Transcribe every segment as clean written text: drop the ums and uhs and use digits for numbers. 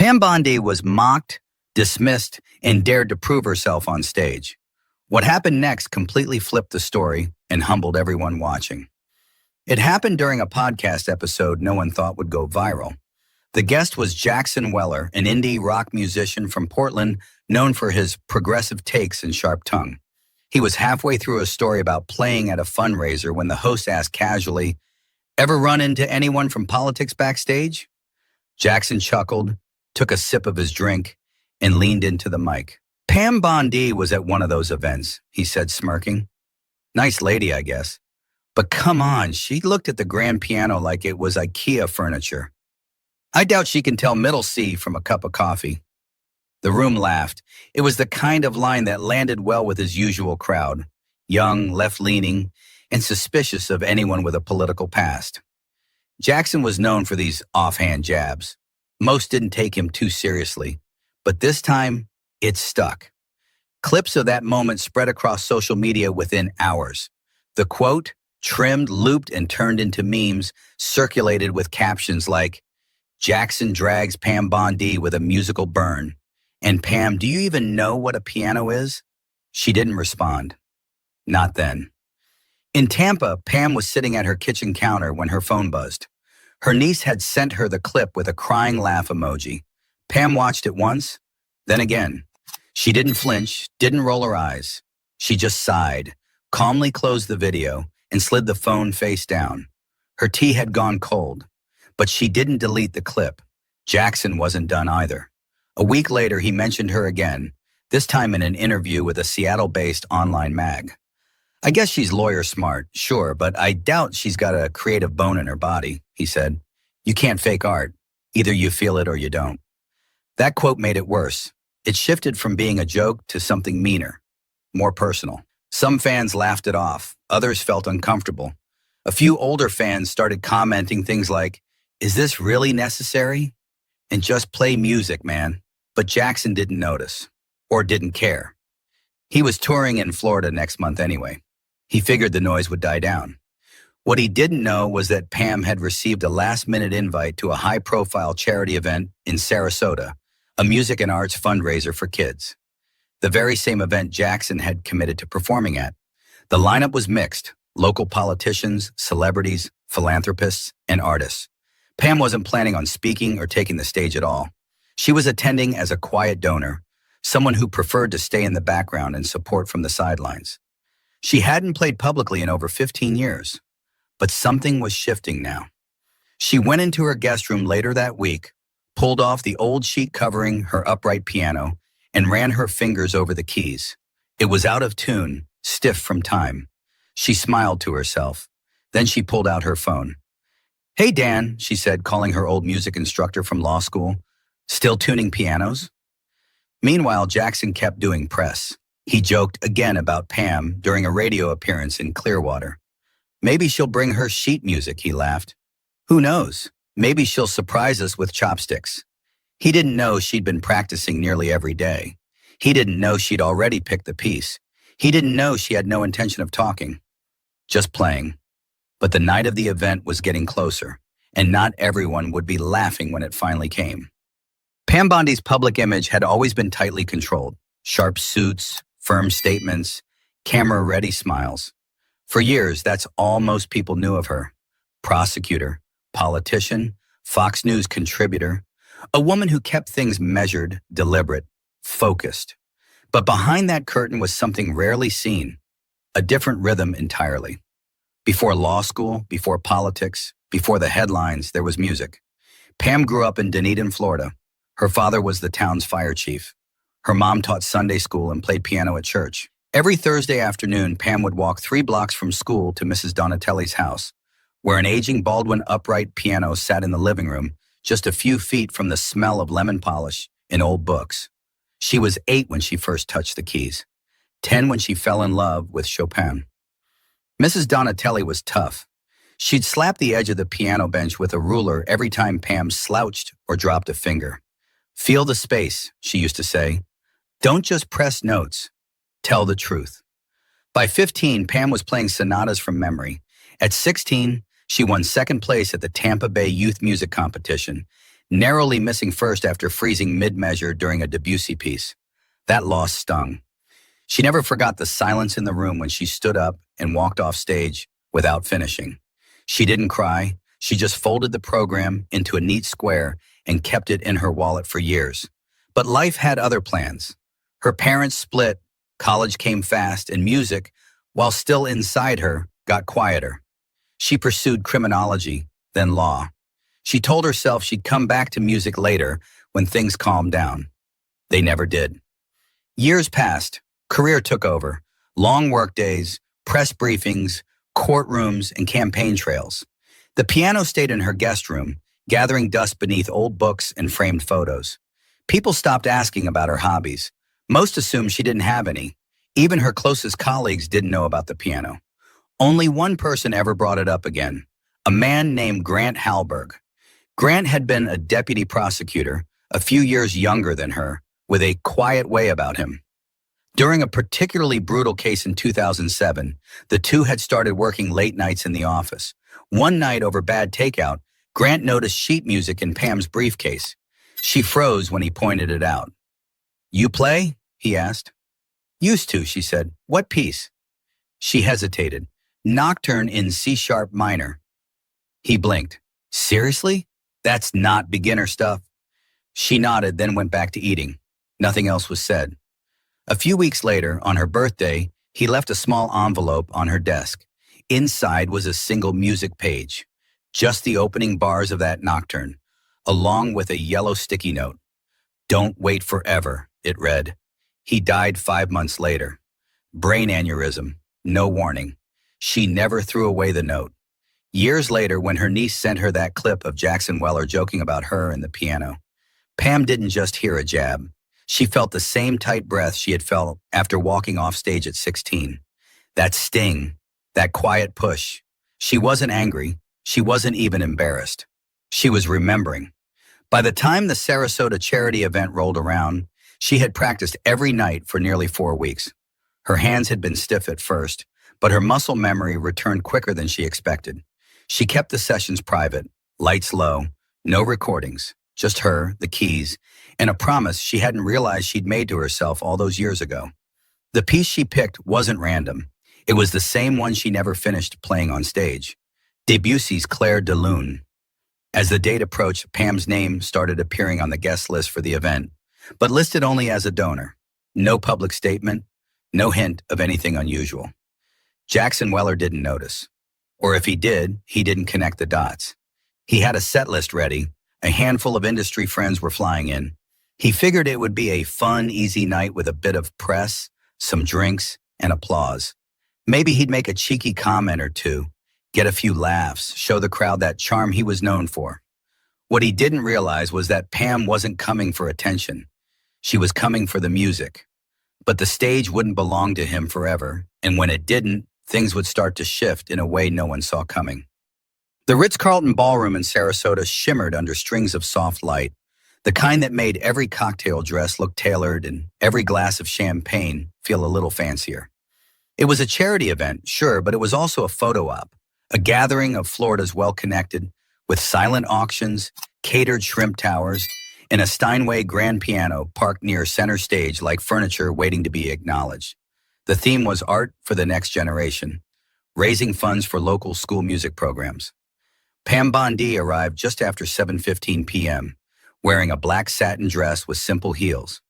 Pam Bondi was mocked, dismissed, and dared to prove herself on stage. What happened next completely flipped the story and humbled everyone watching. It happened during a podcast episode no one thought would go viral. The guest was Jackson Weller, an indie rock musician from Portland known for his progressive takes and sharp tongue. He was halfway through a story about playing at a fundraiser when the host asked casually, "Ever run into anyone from politics backstage?" Jackson chuckled, took a sip of his drink, and leaned into the mic. "Pam Bondi was at one of those events," he said, smirking. "Nice lady, I guess. But come on, she looked at the grand piano like it was IKEA furniture. I doubt she can tell middle C from a cup of coffee." The room laughed. It was the kind of line that landed well with his usual crowd, young, left-leaning, and suspicious of anyone with a political past. Jackson was known for these offhand jabs. Most didn't take him too seriously, but this time, it stuck. Clips of that moment spread across social media within hours. The quote, trimmed, looped, and turned into memes, circulated with captions like, "Jackson drags Pam Bondi with a musical burn," and "Pam, do you even know what a piano is?" She didn't respond. Not then. In Tampa, Pam was sitting at her kitchen counter when her phone buzzed. Her niece had sent her the clip with a crying laugh emoji. Pam watched it once, then again. She didn't flinch, didn't roll her eyes. She just sighed, calmly closed the video, and slid the phone face down. Her tea had gone cold, but she didn't delete the clip. Jackson wasn't done either. A week later, he mentioned her again, this time in an interview with a Seattle-based online mag. "I guess she's lawyer smart, sure, but I doubt she's got a creative bone in her body," he said. "You can't fake art. Either you feel it or you don't." That quote made it worse. It shifted from being a joke to something meaner, more personal. Some fans laughed it off. Others felt uncomfortable. A few older fans started commenting things like, "Is this really necessary?" And "Just play music, man." But Jackson didn't notice, or didn't care. He was touring in Florida next month anyway. He figured the noise would die down. What he didn't know was that Pam had received a last-minute invite to a high-profile charity event in Sarasota, a music and arts fundraiser for kids. The very same event Jackson had committed to performing at. The lineup was mixed: local politicians, celebrities, philanthropists, and artists. Pam wasn't planning on speaking or taking the stage at all. She was attending as a quiet donor, someone who preferred to stay in the background and support from the sidelines. She hadn't played publicly in over 15 years, but something was shifting now. She went into her guest room later that week, pulled off the old sheet covering her upright piano, and ran her fingers over the keys. It was out of tune, stiff from time. She smiled to herself. Then she pulled out her phone. "Hey, Dan," she said, calling her old music instructor from law school. "Still tuning pianos?" Meanwhile, Jackson kept doing press. He joked again about Pam during a radio appearance in Clearwater. "Maybe she'll bring her sheet music," he laughed. "Who knows? Maybe she'll surprise us with chopsticks." He didn't know she'd been practicing nearly every day. He didn't know she'd already picked the piece. He didn't know she had no intention of talking, just playing. But the night of the event was getting closer, and not everyone would be laughing when it finally came. Pam Bondi's public image had always been tightly controlled. Sharp suits, firm statements, camera-ready smiles. For years, that's all most people knew of her. Prosecutor, politician, Fox News contributor, a woman who kept things measured, deliberate, focused. But behind that curtain was something rarely seen, a different rhythm entirely. Before law school, before politics, before the headlines, there was music. Pam grew up in Dunedin, Florida. Her father was the town's fire chief. Her mom taught Sunday school and played piano at church. Every Thursday afternoon, Pam would walk 3 blocks from school to Mrs. Donatelli's house, where an aging Baldwin upright piano sat in the living room, just a few feet from the smell of lemon polish and old books. She was 8 when she first touched the keys, 10 when she fell in love with Chopin. Mrs. Donatelli was tough. She'd slap the edge of the piano bench with a ruler every time Pam slouched or dropped a finger. "Feel the space," she used to say. "Don't just press notes. Tell the truth." By 15, Pam was playing sonatas from memory. At 16, she won second place at the Tampa Bay Youth Music Competition. narrowly missing first after freezing mid-measure during a Debussy piece. That loss stung. She never forgot the silence in the room when she stood up and walked off stage without finishing. She didn't cry. She just folded the program into a neat square and kept it in her wallet for years. But life had other plans. Her parents split, college came fast, and music, while still inside her, got quieter. She pursued criminology, then law. She told herself she'd come back to music later when things calmed down. They never did. Years passed. Career took over. Long work days, press briefings, courtrooms, and campaign trails. The piano stayed in her guest room, gathering dust beneath old books and framed photos. People stopped asking about her hobbies. Most assumed she didn't have any. Even her closest colleagues didn't know about the piano. Only one person ever brought it up again, a man named Grant Halberg. Grant had been a deputy prosecutor, a few years younger than her, with a quiet way about him. During a particularly brutal case in 2007, the two had started working late nights in the office. One night over bad takeout, Grant noticed sheet music in Pam's briefcase. She froze when he pointed it out. "You play?" he asked. "Used to," she said. "What piece?" She hesitated. "Nocturne in C-sharp minor." He blinked. "Seriously? That's not beginner stuff." She nodded, then went back to eating. Nothing else was said. A few weeks later, on her birthday, he left a small envelope on her desk. Inside was a single music page, just the opening bars of that nocturne, along with a yellow sticky note. "Don't wait forever," it read. He died 5 months later. Brain aneurysm, no warning. She never threw away the note. Years later, when her niece sent her that clip of Jackson Weller joking about her and the piano, Pam didn't just hear a jab. She felt the same tight breath she had felt after walking off stage at 16. That sting, that quiet push. She wasn't angry. She wasn't even embarrassed. She was remembering. By the time the Sarasota charity event rolled around, she had practiced every night for nearly 4 weeks. Her hands had been stiff at first, but her muscle memory returned quicker than she expected. She kept the sessions private, lights low, no recordings, just her, the keys, and a promise she hadn't realized she'd made to herself all those years ago. The piece she picked wasn't random. It was the same one she never finished playing on stage, Debussy's Clair de Lune. As the date approached, Pam's name started appearing on the guest list for the event, but listed only as a donor. No public statement, no hint of anything unusual. Jackson Weller didn't notice. Or if he did, he didn't connect the dots. He had a set list ready. A handful of industry friends were flying in. He figured it would be a fun, easy night with a bit of press, some drinks, and applause. Maybe he'd make a cheeky comment or two, get a few laughs, show the crowd that charm he was known for. What he didn't realize was that Pam wasn't coming for attention. She was coming for the music. But the stage wouldn't belong to him forever, and when it didn't, things would start to shift in a way no one saw coming. The Ritz-Carlton Ballroom in Sarasota shimmered under strings of soft light, the kind that made every cocktail dress look tailored and every glass of champagne feel a little fancier. It was a charity event, sure, but it was also a photo op, a gathering of Florida's well-connected, with silent auctions, catered shrimp towers, and a Steinway grand piano parked near center stage like furniture waiting to be acknowledged. The theme was art for the next generation, raising funds for local school music programs. Pam Bondi arrived just after 7:15 p.m., wearing a black satin dress with simple heels.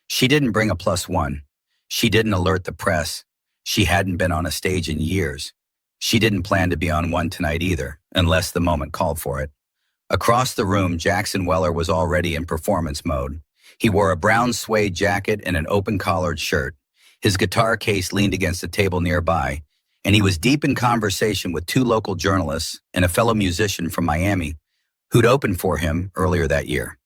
She didn't bring a +1. She didn't alert the press. She hadn't been on a stage in years. She didn't plan to be on one tonight either, unless the moment called for it. Across the room, Jackson Weller was already in performance mode. He wore a brown suede jacket and an open-collared shirt. His guitar case leaned against a table nearby, and he was deep in conversation with 2 local journalists and a fellow musician from Miami who'd opened for him earlier that year.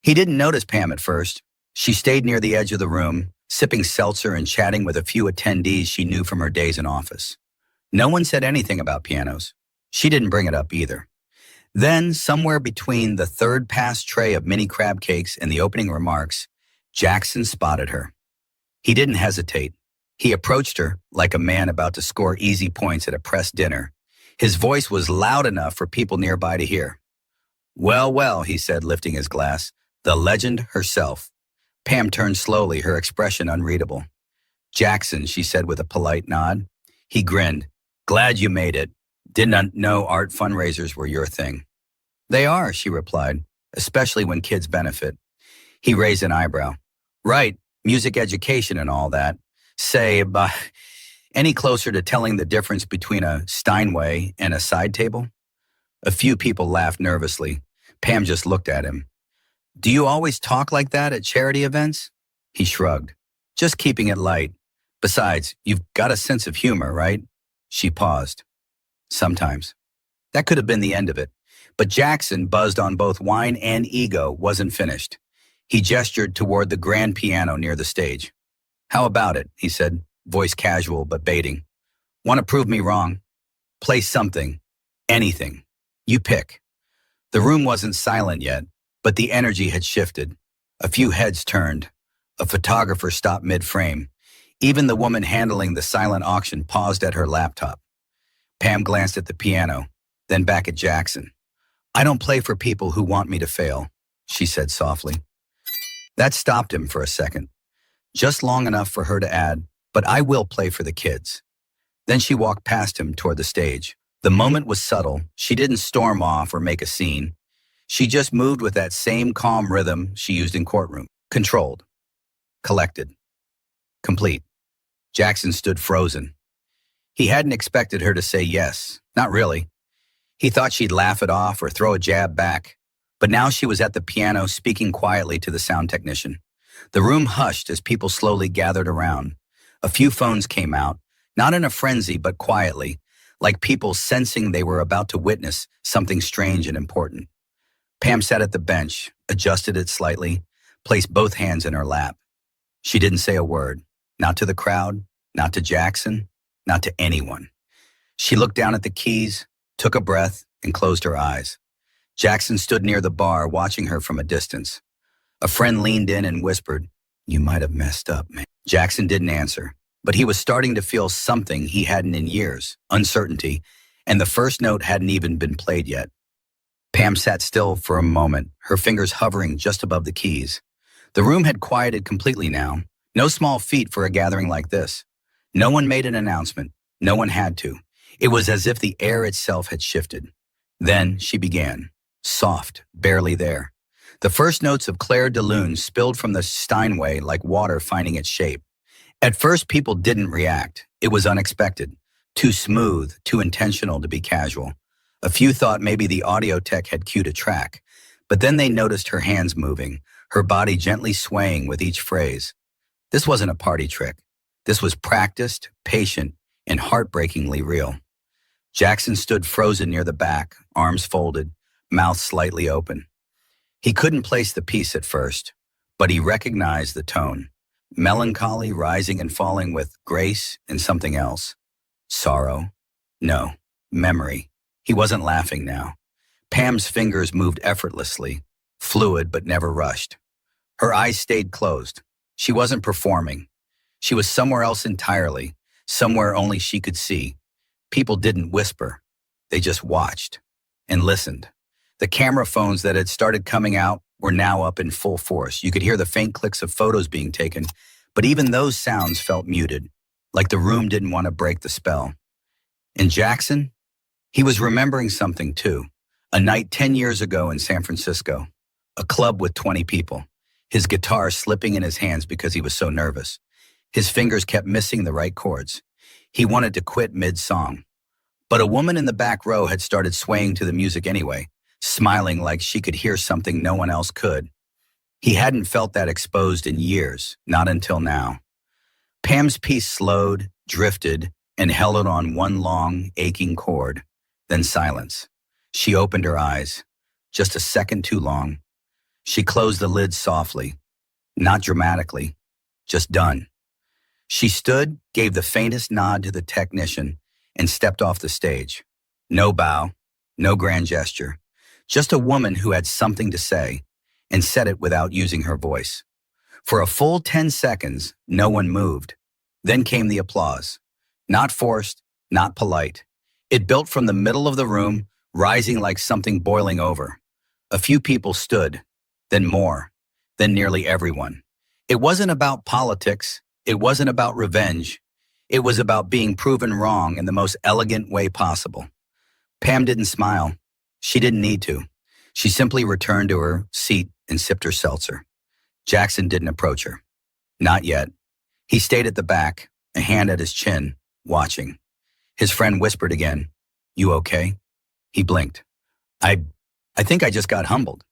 He didn't notice Pam at first. She stayed near the edge of the room, sipping seltzer and chatting with a few attendees she knew from her days in office. No one said anything about pianos. She didn't bring it up either. Then, somewhere between the third pass tray of mini crab cakes and the opening remarks, Jackson spotted her. He didn't hesitate. He approached her like a man about to score easy points at a press dinner. His voice was loud enough for people nearby to hear. Well, well, he said, lifting his glass. The legend herself. Pam turned slowly, her expression unreadable. Jackson, she said with a polite nod. He grinned. Glad you made it. Didn't know art fundraisers were your thing. They are, she replied, especially when kids benefit. He raised an eyebrow. Right, music education and all that. Say, any closer to telling the difference between a Steinway and a side table? A few people laughed nervously. Pam just looked at him. Do you always talk like that at charity events? He shrugged. Just keeping it light. Besides, you've got a sense of humor, right? She paused. Sometimes. That could have been the end of it. But Jackson, buzzed on both wine and ego, wasn't finished. He gestured toward the grand piano near the stage. How about it, he said, voice casual but baiting. Want to prove me wrong? Play something. Anything. You pick. The room wasn't silent yet, but the energy had shifted. A few heads turned. A photographer stopped mid-frame. Even the woman handling the silent auction paused at her laptop. Pam glanced at the piano, then back at Jackson. I don't play for people who want me to fail, she said softly. That stopped him for a second, just long enough for her to add, but I will play for the kids. Then she walked past him toward the stage. The moment was subtle. She didn't storm off or make a scene. She just moved with that same calm rhythm she used in courtroom. Controlled. Collected. Complete. Jackson stood frozen. He hadn't expected her to say yes. Not really. He thought she'd laugh it off or throw a jab back. But now she was at the piano speaking quietly to the sound technician. The room hushed as people slowly gathered around. A few phones came out, not in a frenzy but quietly, like people sensing they were about to witness something strange and important. Pam sat at the bench, adjusted it slightly, placed both hands in her lap. She didn't say a word, not to the crowd, not to Jackson, not to anyone. She looked down at the keys, took a breath, and closed her eyes. Jackson stood near the bar, watching her from a distance. A friend leaned in and whispered, "You might have messed up, man." Jackson didn't answer, but he was starting to feel something he hadn't in years, uncertainty, and the first note hadn't even been played yet. Pam sat still for a moment, her fingers hovering just above the keys. The room had quieted completely now. No small feat for a gathering like this. No one made an announcement. No one had to. It was as if the air itself had shifted. Then she began. Soft, barely there. The first notes of Claire de Lune spilled from the Steinway like water finding its shape. At first, people didn't react. It was unexpected. Too smooth, too intentional to be casual. A few thought maybe the audio tech had cued a track. But then they noticed her hands moving, her body gently swaying with each phrase. This wasn't a party trick. This was practiced, patient, and heartbreakingly real. Jackson stood frozen near the back, arms folded, mouth slightly open. He couldn't place the piece at first, but he recognized the tone. Melancholy rising and falling with grace and something else. Sorrow. No. Memory. He wasn't laughing now. Pam's fingers moved effortlessly, fluid but never rushed. Her eyes stayed closed. She wasn't performing. She was somewhere else entirely, somewhere only she could see. People didn't whisper. They just watched and listened. The camera phones that had started coming out were now up in full force. You could hear the faint clicks of photos being taken, but even those sounds felt muted, like the room didn't want to break the spell. And Jackson? He was remembering something too. A night 10 years ago in San Francisco. A club with 20 people. His guitar slipping in his hands because he was so nervous. His fingers kept missing the right chords. He wanted to quit mid-song. But a woman in the back row had started swaying to the music anyway, smiling like she could hear something no one else could. He hadn't felt that exposed in years, not until now. Pam's piece slowed, drifted, and held it on one long, aching chord. Then silence. She opened her eyes. Just a second too long. She closed the lid softly. Not dramatically. Just done. She stood, gave the faintest nod to the technician, and stepped off the stage. No bow, no grand gesture. Just a woman who had something to say, and said it without using her voice. For a full 10 seconds, no one moved. Then came the applause. Not forced, not polite. It built from the middle of the room, rising like something boiling over. A few people stood, then more, then nearly everyone. It wasn't about politics. It wasn't about revenge. It was about being proven wrong in the most elegant way possible. Pam didn't smile. She didn't need to. She simply returned to her seat and sipped her seltzer. Jackson didn't approach her. Not yet. He stayed at the back, a hand at his chin, watching. His friend whispered again, "You okay?" He blinked. I think I just got humbled."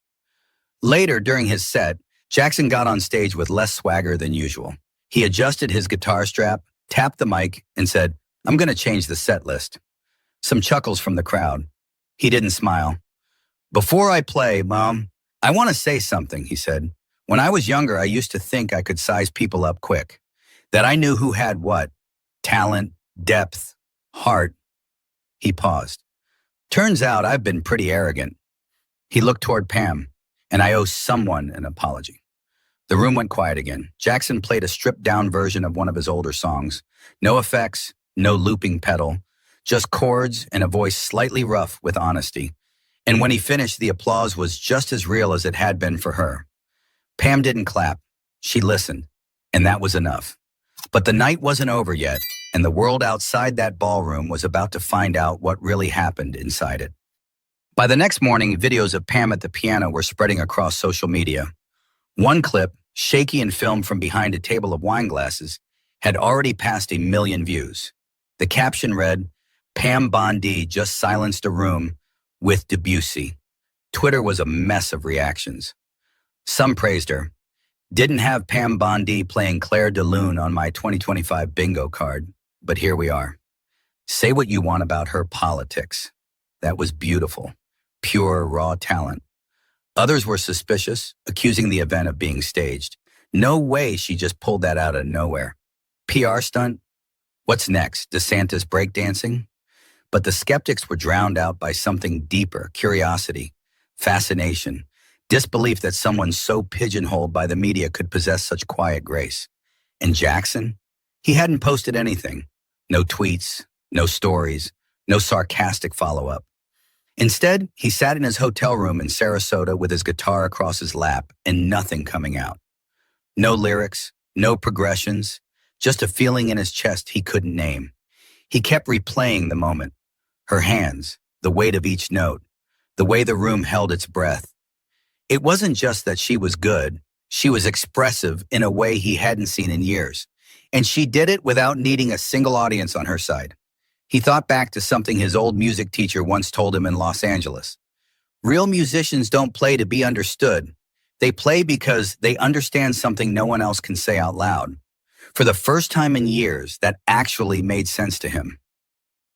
Later, during his set, Jackson got on stage with less swagger than usual. He adjusted his guitar strap, tapped the mic, and said, "I'm going to change the set list." Some chuckles from the crowd. He didn't smile. "Before I play, Mom, I want to say something," he said. "When I was younger, I used to think I could size people up quick, that I knew who had what, talent, depth, heart." He paused. "Turns out I've been pretty arrogant." He looked toward Pam, "and I owe someone an apology." The room went quiet again. Jackson played a stripped-down version of one of his older songs. No effects, no looping pedal, just chords and a voice slightly rough with honesty. And when he finished, the applause was just as real as it had been for her. Pam didn't clap. She listened, and that was enough. But the night wasn't over yet, and the world outside that ballroom was about to find out what really happened inside it. By the next morning, videos of Pam at the piano were spreading across social media. One clip, shaky and filmed from behind a table of wine glasses, had already passed 1 million views. The caption read, "Pam Bondi just silenced a room with Debussy." Twitter was a mess of reactions. Some praised her. "Didn't have Pam Bondi playing Claire de Lune on my 2025 bingo card, but here we are." Say what you want about her politics. That was beautiful. Pure, raw talent. Others were suspicious, accusing the event of being staged. No way she just pulled that out of nowhere. PR stunt? What's next? DeSantis breakdancing? But the skeptics were drowned out by something deeper: curiosity, fascination, disbelief that someone so pigeonholed by the media could possess such quiet grace. And Jackson? He hadn't posted anything. No tweets, no stories, no sarcastic follow-up. Instead, he sat in his hotel room in Sarasota with his guitar across his lap and nothing coming out. No lyrics, no progressions, just a feeling in his chest he couldn't name. He kept replaying the moment. Her hands, the weight of each note, the way the room held its breath. It wasn't just that she was good, she was expressive in a way he hadn't seen in years. And she did it without needing a single audience on her side. He thought back to something his old music teacher once told him in Los Angeles. Real musicians don't play to be understood. They play because they understand something no one else can say out loud. For the first time in years, that actually made sense to him.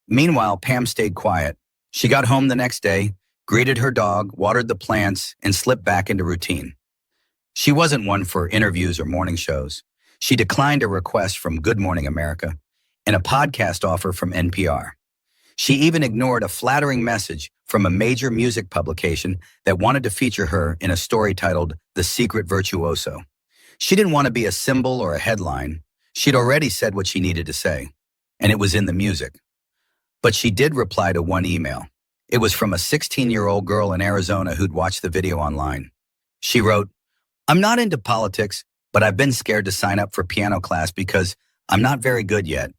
Meanwhile, Pam stayed quiet. She got home the next day, greeted her dog, watered the plants, and slipped back into routine. She wasn't one for interviews or morning shows. She declined a request from Good Morning America and a podcast offer from NPR. She even ignored a flattering message from a major music publication that wanted to feature her in a story titled The Secret Virtuoso. She didn't want to be a symbol or a headline. She'd already said what she needed to say, and it was in the music. But she did reply to one email. It was from a 16-year-old girl in Arizona who'd watched the video online. She wrote, "I'm not into politics, but I've been scared to sign up for piano class because I'm not very good yet.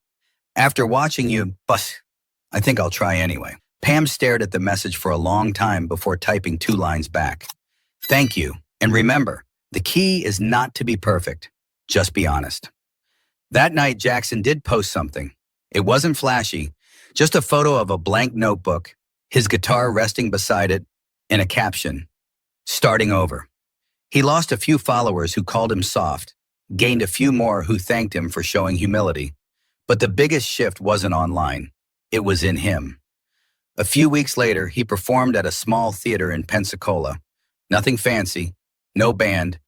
After watching you, but I think I'll try anyway." Pam stared at the message for a long time before typing 2 lines back. "Thank you. And remember, the key is not to be perfect. Just be honest." That night, Jackson did post something. It wasn't flashy, just a photo of a blank notebook, his guitar resting beside it, and a caption, "Starting over." He lost a few followers who called him soft, gained a few more who thanked him for showing humility. But the biggest shift wasn't online. It was in him. A few weeks later, he performed at a small theater in Pensacola. Nothing fancy, no band,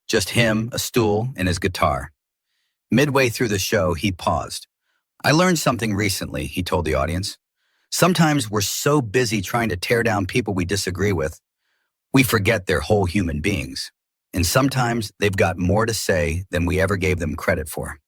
just him, a stool, and his guitar. Midway through the show, he paused. "I learned something recently," he told the audience. "Sometimes we're so busy trying to tear down people we disagree with, we forget they're whole human beings. And sometimes they've got more to say than we ever gave them credit for."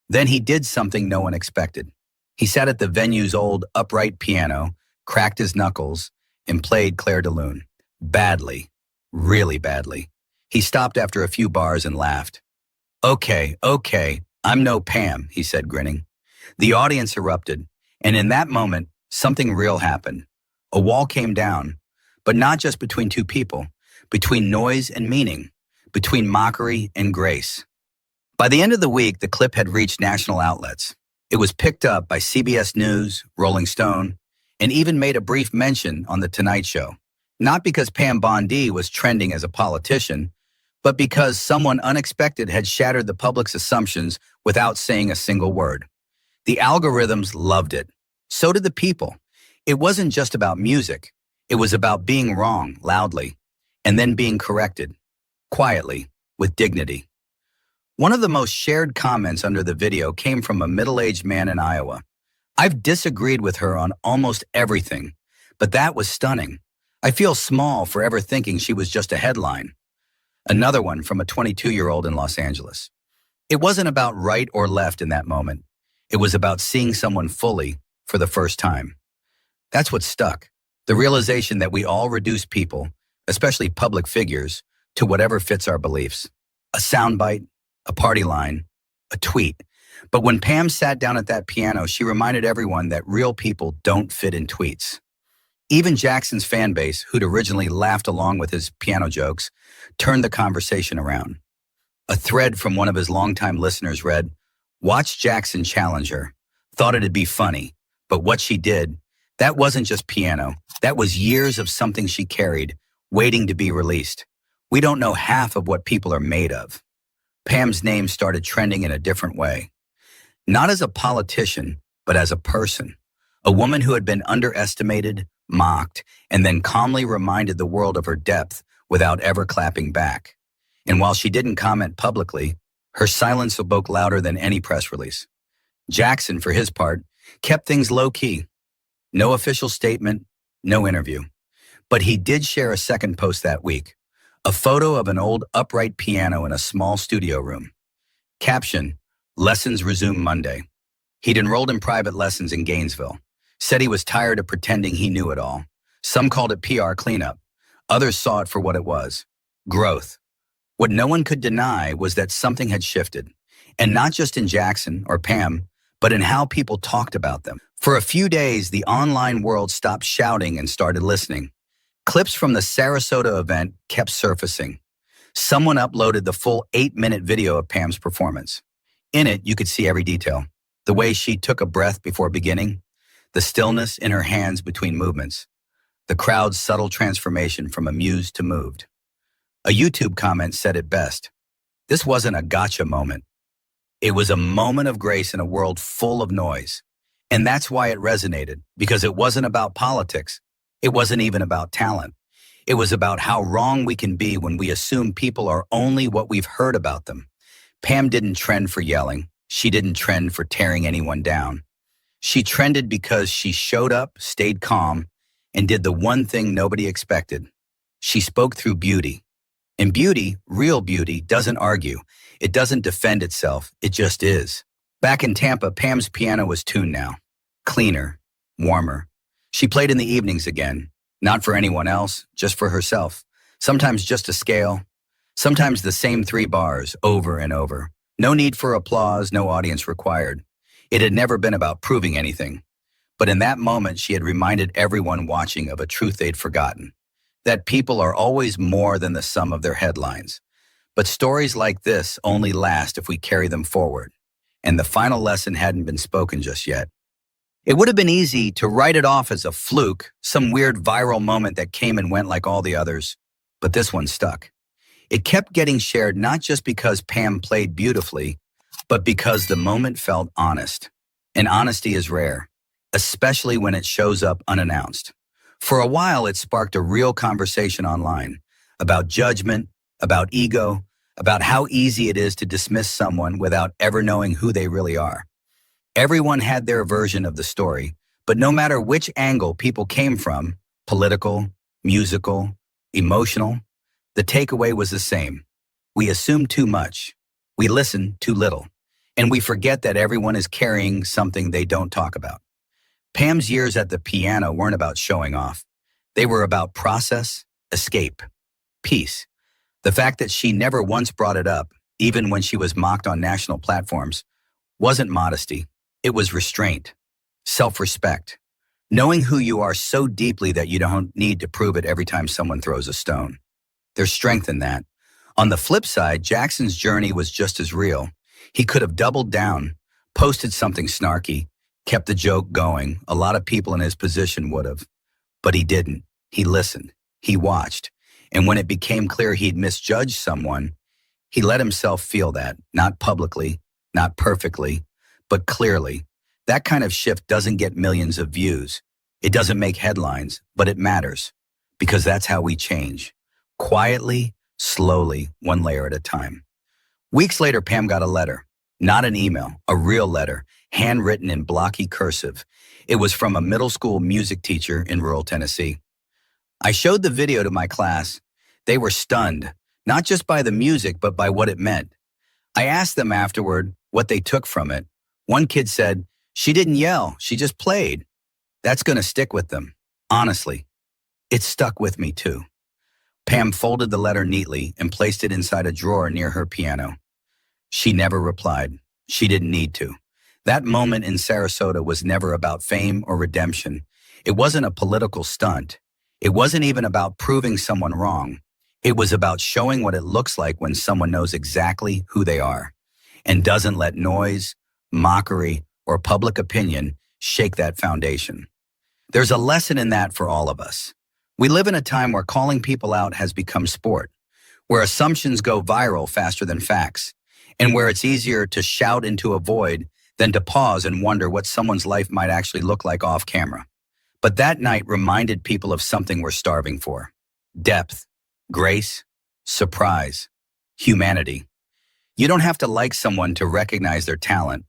Then he did something no one expected. He sat at the venue's old upright piano, cracked his knuckles, and played Claire de Lune. Badly, really badly. He stopped after a few bars and laughed. Okay, I'm no Pam, he said, grinning. The audience erupted, and in that moment, something real happened. A wall came down, but not just between two people, between noise and meaning, between mockery and grace. By the end of the week, the clip had reached national outlets. It was picked up by CBS News, Rolling Stone, and even made a brief mention on The Tonight Show. Not because Pam Bondi was trending as a politician, but because someone unexpected had shattered the public's assumptions without saying a single word. The algorithms loved it. So did the people. It wasn't just about music. It was about being wrong loudly, and then being corrected, quietly, with dignity. One of the most shared comments under the video came from a middle-aged man in Iowa. I've disagreed with her on almost everything, but that was stunning. I feel small for ever thinking she was just a headline. Another one from a 22-year-old in Los Angeles. It wasn't about right or left in that moment. It was about seeing someone fully for the first time. That's what stuck. The realization that we all reduce people, especially public figures, to whatever fits our beliefs. A soundbite, a party line, a tweet. But when Pam sat down at that piano, she reminded everyone that real people don't fit in tweets. Even Jackson's fan base, who'd originally laughed along with his piano jokes, turned the conversation around. A thread from one of his longtime listeners read, "Watch Jackson challenge her. Thought it'd be funny, but what she did, that wasn't just piano. That was years of something she carried, waiting to be released. We don't know half of what people are made of." Pam's name started trending in a different way. Not as a politician, but as a person. A woman who had been underestimated, mocked, and then calmly reminded the world of her depth without ever clapping back. And while she didn't comment publicly, her silence spoke louder than any press release. Jackson, for his part, kept things low-key. No official statement, no interview. But he did share a second post that week, a photo of an old upright piano in a small studio room. Caption, "Lessons resume Monday." He'd enrolled in private lessons in Gainesville. Said he was tired of pretending he knew it all. Some called it PR cleanup. Others saw it for what it was, growth. What no one could deny was that something had shifted. And not just in Jackson or Pam, but in how people talked about them. For a few days, the online world stopped shouting and started listening. Clips from the Sarasota event kept surfacing. Someone uploaded the full 8-minute video of Pam's performance. In it, you could see every detail. The way she took a breath before beginning, the stillness in her hands between movements, the crowd's subtle transformation from amused to moved. A YouTube comment said it best. This wasn't a gotcha moment. It was a moment of grace in a world full of noise. And that's why it resonated, because it wasn't about politics. It wasn't even about talent. It was about how wrong we can be when we assume people are only what we've heard about them. Pam didn't trend for yelling. She didn't trend for tearing anyone down. She trended because she showed up, stayed calm, and did the one thing nobody expected. She spoke through beauty. And beauty, real beauty, doesn't argue. It doesn't defend itself. It just is. Back in Tampa, Pam's piano was tuned now. Cleaner, warmer. She played in the evenings again. Not for anyone else, just for herself. Sometimes just a scale. Sometimes the same 3 bars, over and over. No need for applause, no audience required. It had never been about proving anything. But in that moment, she had reminded everyone watching of a truth they'd forgotten. That people are always more than the sum of their headlines. But stories like this only last if we carry them forward. And the final lesson hadn't been spoken just yet. It would have been easy to write it off as a fluke, some weird viral moment that came and went like all the others. But this one stuck. It kept getting shared not just because Pam played beautifully, but because the moment felt honest. And honesty is rare, especially when it shows up unannounced. For a while, it sparked a real conversation online about judgment, about ego, about how easy it is to dismiss someone without ever knowing who they really are. Everyone had their version of the story, but no matter which angle people came from, political, musical, emotional, the takeaway was the same. We assume too much, we listen too little, and we forget that everyone is carrying something they don't talk about. Pam's years at the piano weren't about showing off. They were about process, escape. peace. The fact that she never once brought it up, even when she was mocked on national platforms, wasn't modesty. It was restraint, self-respect, knowing who you are so deeply that you don't need to prove it every time someone throws a stone. There's strength in that. On the flip side, Jackson's journey was just as real. He could have doubled down, posted something snarky, kept the joke going. A lot of people in his position would have. But he didn't. He listened. He watched. And when it became clear he'd misjudged someone, he let himself feel that, not publicly, not perfectly, but clearly. That kind of shift doesn't get millions of views. It doesn't make headlines, but it matters. Because that's how we change. Quietly, slowly, one layer at a time. Weeks later, Pam got a letter. Not an email, a real letter, handwritten in blocky cursive. It was from a middle school music teacher in rural Tennessee. I showed the video to my class. They were stunned, not just by the music, but by what it meant. I asked them afterward what they took from it. One kid said, "She didn't yell, she just played." That's going to stick with them. Honestly, it stuck with me too. Pam folded the letter neatly and placed it inside a drawer near her piano. She never replied. She didn't need to. That moment in Sarasota was never about fame or redemption. It wasn't a political stunt. It wasn't even about proving someone wrong. It was about showing what it looks like when someone knows exactly who they are and doesn't let noise, mockery, or public opinion shake that foundation. There's a lesson in that for all of us. We live in a time where calling people out has become sport, where assumptions go viral faster than facts, and where it's easier to shout into a void than to pause and wonder what someone's life might actually look like off camera. But that night reminded people of something we're starving for: depth, grace, surprise, humanity. You don't have to like someone to recognize their talent.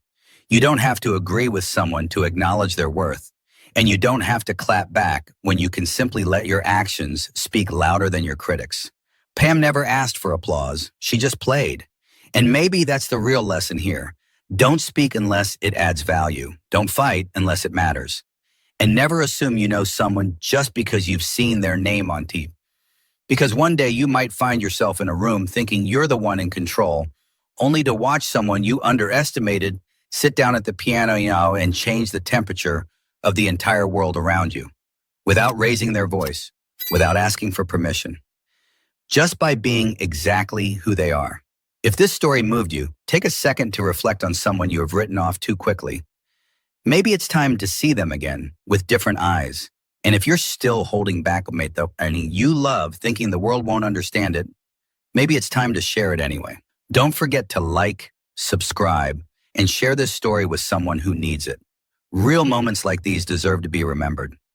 You don't have to agree with someone to acknowledge their worth. And you don't have to clap back when you can simply let your actions speak louder than your critics. Pam never asked for applause. She just played. And maybe that's the real lesson here. Don't speak unless it adds value. Don't fight unless it matters. And never assume you know someone just because you've seen their name on TV. Because one day you might find yourself in a room thinking you're the one in control, only to watch someone you underestimated sit down at the piano, and change the temperature of the entire world around you, without raising their voice, without asking for permission, just by being exactly who they are. If this story moved you, take a second to reflect on someone you have written off too quickly. Maybe it's time to see them again with different eyes. And if you're still holding back, you love thinking the world won't understand it, maybe it's time to share it anyway. Don't forget to like, subscribe, and share this story with someone who needs it. Real moments like these deserve to be remembered.